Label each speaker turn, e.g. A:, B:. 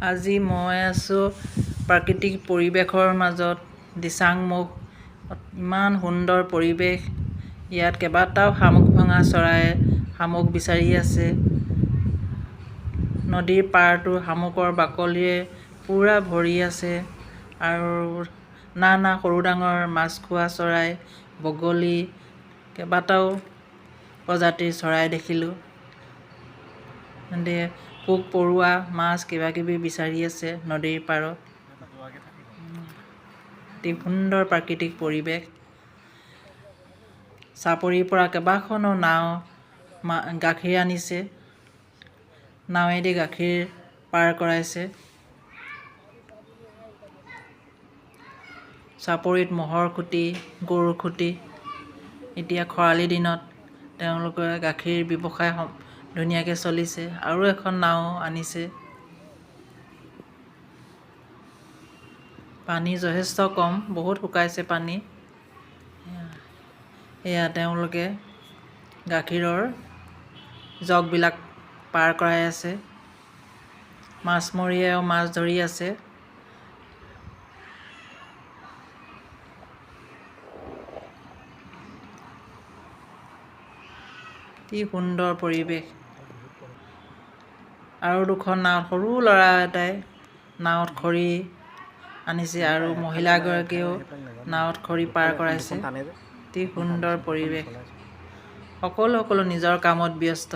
A: আজি মই আছোঁ প্ৰাকৃতিক পৰিৱেশৰ মাজত দিচাংমুখ। ইমান সুন্দৰ পৰিৱেশ। ইয়াত কেইবাটাও শামুক ভঙা চৰাইয়ে শামুক বিচাৰি আছে। নদীৰ পাৰটো শামুকৰ বাকলিৰে পূৰা ভৰি আছে আৰু নানা সৰু ডাঙৰ মাছ খোৱা চৰাই, বগলী, কেইবাটাও প্ৰজাতিৰ চৰাই দেখিলোঁ। পোক-পৰুৱা, মাছ কিবাকিবি বিচাৰি আছে নদীৰ পাৰত। অতি সুন্দৰ প্ৰাকৃতিক পৰিৱেশ। চাপৰিৰ পৰা কেইবাখনো নাও গাখীৰ আনিছে। নাৱেদি গাখীৰ পাৰ কৰাইছে। চাপৰিত ম'হৰ খুটি, গৰুৰ খুটি। এতিয়া খৰালি দিনত তেওঁলোকে গাখীৰ ব্যৱসায় ধুনীয়াকৈ চলিছে। আৰু এখন নাও আনিছে। পানী যথেষ্ট কম, বহুত শুকাইছে পানী। এয়া তেওঁলোকে গাখীৰৰ জগবিলাক পাৰ কৰাই আছে। মাছমৰীয়াইও মাছ ধৰি আছে। কি সুন্দৰ পৰিৱেশ। আৰু দুখন নাৱত সৰু ল'ৰা এটাই নাৱত খৰি আনিছে আৰু মহিলাগৰাকীয়েও নাৱত খৰি পাৰ কৰাইছে। অতি সুন্দৰ পৰিৱেশ। সকলো নিজৰ কামত ব্যস্ত।